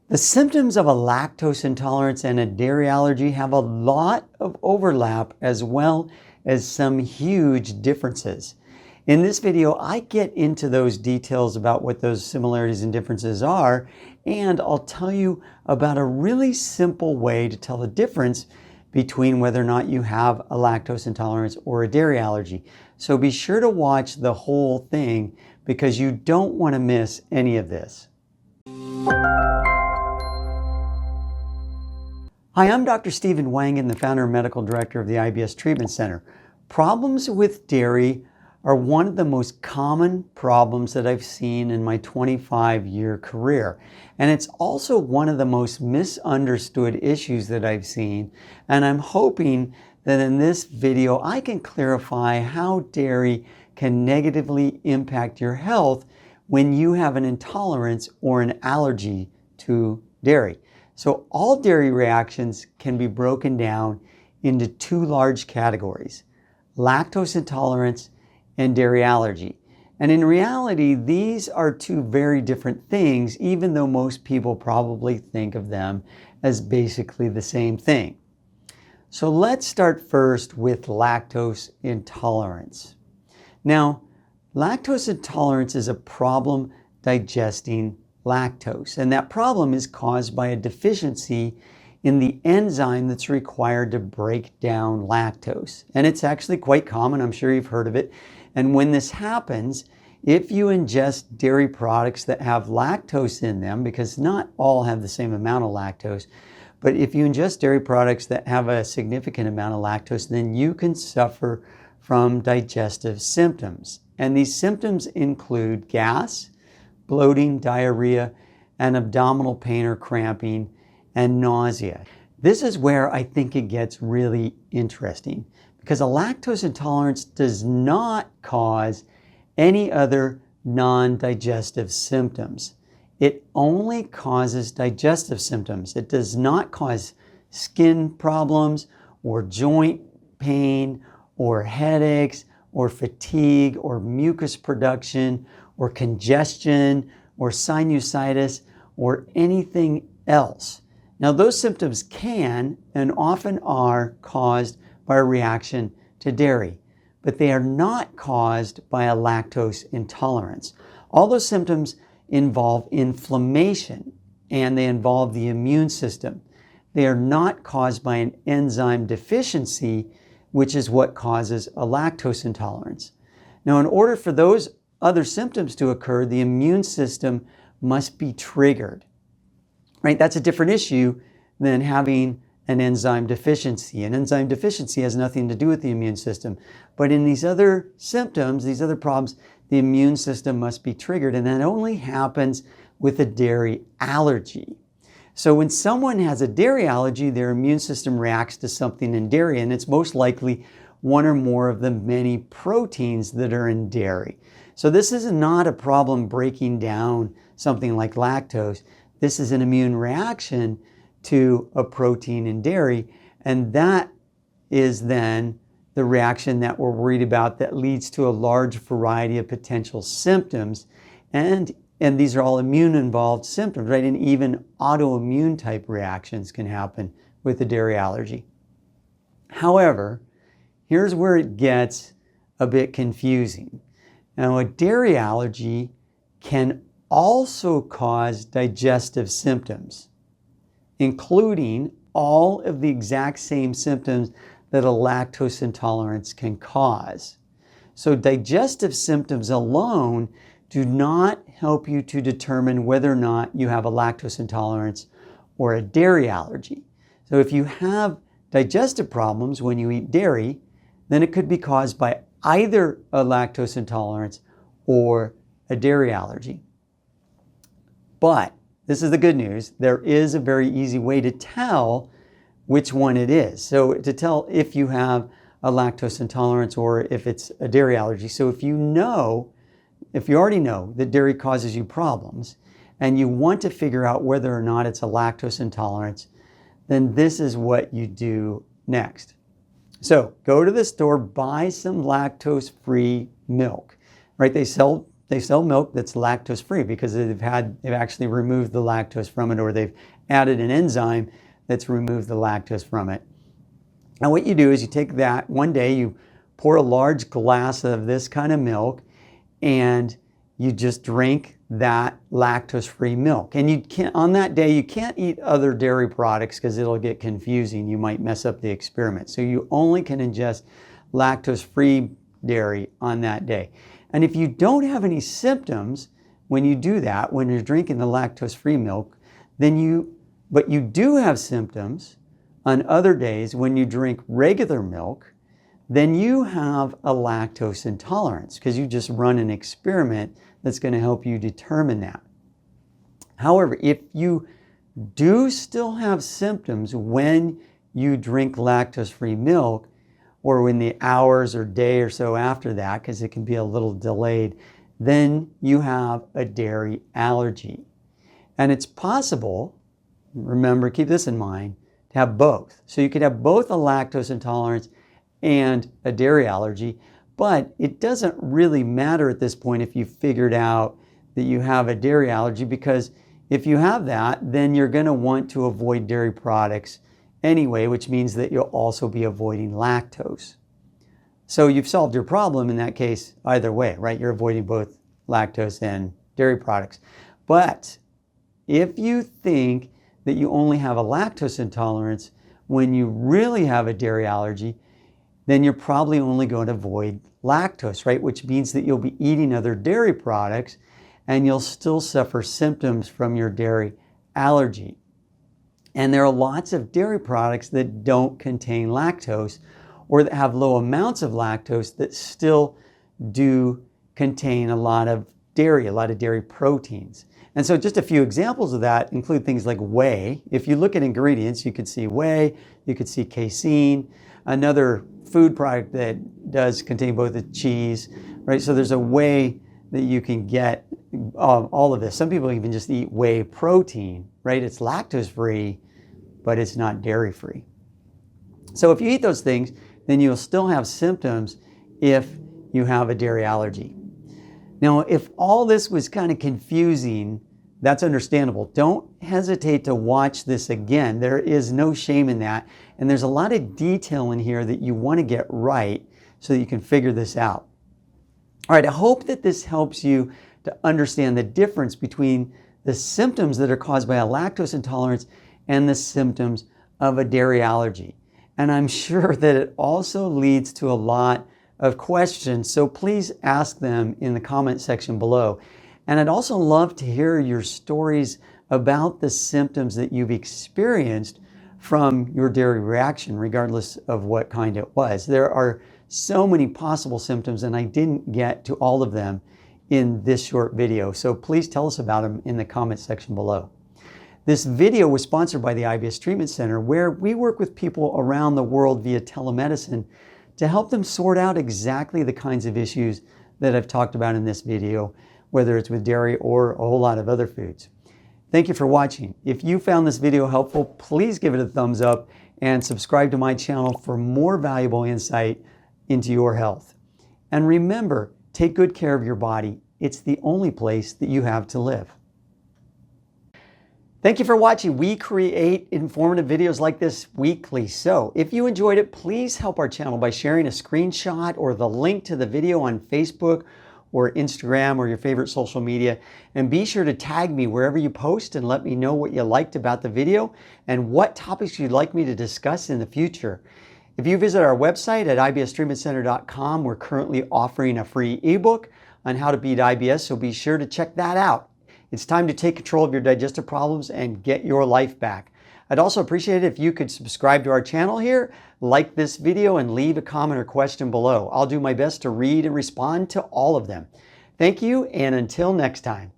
The symptoms of a lactose intolerance and a dairy allergy have a lot of overlap as well as some huge differences. In this video, I get into those details about what those similarities and differences are, and I'll tell you about a really simple way to tell the difference between whether or not you have a lactose intolerance or a dairy allergy. So be sure to watch the whole thing because you don't want to miss any of this. Hi, I'm Dr. Stephen Wangen, the founder and medical director of the IBS Treatment Center. Problems with dairy are one of the most common problems that I've seen in my 25-year career. And it's also one of the most misunderstood issues that I've seen. And I'm hoping that in this video, I can clarify how dairy can negatively impact your health when you have an intolerance or an allergy to dairy. So all dairy reactions can be broken down into two large categories: lactose intolerance and dairy allergy. And in reality, these are two very different things, even though most people probably think of them as basically the same thing. So let's start first with lactose intolerance. Now, lactose intolerance is a problem digesting lactose, and that problem is caused by a deficiency in the enzyme that's required to break down lactose. And it's actually quite common, I'm sure you've heard of it. And when this happens, if you ingest dairy products that have lactose in them, because not all have the same amount of lactose, but if you ingest dairy products that have a significant amount of lactose, then you can suffer from digestive symptoms. And these symptoms include gas, bloating, diarrhea, and abdominal pain or cramping, and nausea. This is where I think it gets really interesting, because a lactose intolerance does not cause any other non-digestive symptoms. It only causes digestive symptoms. It does not cause skin problems or joint pain or headaches or fatigue or mucus production or congestion or sinusitis or anything else. Now, those symptoms can and often are caused by a reaction to dairy, but they are not caused by a lactose intolerance. All those symptoms involve inflammation and they involve the immune system. They are not caused by an enzyme deficiency, which is what causes a lactose intolerance. Now, in order for those other symptoms to occur, the immune system must be triggered, right? That's a different issue than having an enzyme deficiency. An enzyme deficiency has nothing to do with the immune system. But in these other symptoms, these other problems, the immune system must be triggered, and that only happens with a dairy allergy. So when someone has a dairy allergy, their immune system reacts to something in dairy, and it's most likely one or more of the many proteins that are in dairy. So this is not a problem breaking down something like lactose. This is an immune reaction to a protein in dairy, and that is then the reaction that we're worried about that leads to a large variety of potential symptoms. And these are all immune-involved symptoms, right? And even autoimmune type reactions can happen with a dairy allergy. However, here's where it gets a bit confusing. Now, a dairy allergy can also cause digestive symptoms, including all of the exact same symptoms that a lactose intolerance can cause. So digestive symptoms alone do not help you to determine whether or not you have a lactose intolerance or a dairy allergy. So if you have digestive problems when you eat dairy, then it could be caused by either a lactose intolerance or a dairy allergy. But this is the good news. There is a very easy way to tell which one it is. So to tell if you have a lactose intolerance or if it's a dairy allergy. So if you already know that dairy causes you problems and you want to figure out whether or not it's a lactose intolerance, then this is what you do next. So go to the store, buy some lactose-free milk, right? They sell they sell milk that's lactose free because they've actually removed the lactose from it, or they've added an enzyme that's removed the lactose from it. Now what you do is you take that one day, you pour a large glass of this kind of milk, and you just drink that lactose-free milk. And you can't, on that day, you can't eat other dairy products because it'll get confusing. You might mess up the experiment. So you only can ingest lactose-free dairy on that day. And if you don't have any symptoms when you do that, when you're drinking the lactose-free milk, but you do have symptoms on other days when you drink regular milk, then you have a lactose intolerance because you just run an experiment that's going to help you determine that. However, if you do still have symptoms when you drink lactose-free milk, or in the hours or day or so after that, because it can be a little delayed, then you have a dairy allergy. And it's possible, remember, keep this in mind, to have both. So you could have both a lactose intolerance and a dairy allergy, but it doesn't really matter at this point if you figured out that you have a dairy allergy, because if you have that, then you're going to want to avoid dairy products anyway, which means that you'll also be avoiding lactose. So you've solved your problem in that case either way, right? You're avoiding both lactose and dairy products. But if you think that you only have a lactose intolerance when you really have a dairy allergy, then you're probably only going to avoid lactose, right? Which means that you'll be eating other dairy products and you'll still suffer symptoms from your dairy allergy. And there are lots of dairy products that don't contain lactose, or that have low amounts of lactose that still do contain a lot of dairy proteins. And so just a few examples of that include things like whey. If you look at ingredients, you could see whey, you could see casein, another food product that does contain both the cheese, right? So there's a way that you can get all of this. Some people even just eat whey protein, right? It's lactose free, but it's not dairy free. So if you eat those things, then you'll still have symptoms if you have a dairy allergy. Now, if all this was kind of confusing, that's understandable. Don't hesitate to watch this again. There is no shame in that. And there's a lot of detail in here that you want to get right so that you can figure this out. All right, I hope that this helps you to understand the difference between the symptoms that are caused by a lactose intolerance and the symptoms of a dairy allergy. And I'm sure that it also leads to a lot of questions, so please ask them in the comment section below. And I'd also love to hear your stories about the symptoms that you've experienced from your dairy reaction, regardless of what kind it was. There are so many possible symptoms, and I didn't get to all of them in this short video, so please tell us about them in the comment section below. This video was sponsored by the IBS Treatment Center, where we work with people around the world via telemedicine to help them sort out exactly the kinds of issues that I've talked about in this video, whether it's with dairy or a whole lot of other foods. Thank you for watching. If you found this video helpful, please give it a thumbs up and subscribe to my channel for more valuable insight into your health. And remember, take good care of your body. It's the only place that you have to live. Thank you for watching. We create informative videos like this weekly. So if you enjoyed it, please help our channel by sharing a screenshot or the link to the video on Facebook or Instagram or your favorite social media. And be sure to tag me wherever you post and let me know what you liked about the video and what topics you'd like me to discuss in the future. If you visit our website at ibstreatmentcenter.com, we're currently offering a free ebook on how to beat IBS, so be sure to check that out. It's time to take control of your digestive problems and get your life back. I'd also appreciate it if you could subscribe to our channel here, like this video, and leave a comment or question below. I'll do my best to read and respond to all of them. Thank you, and until next time.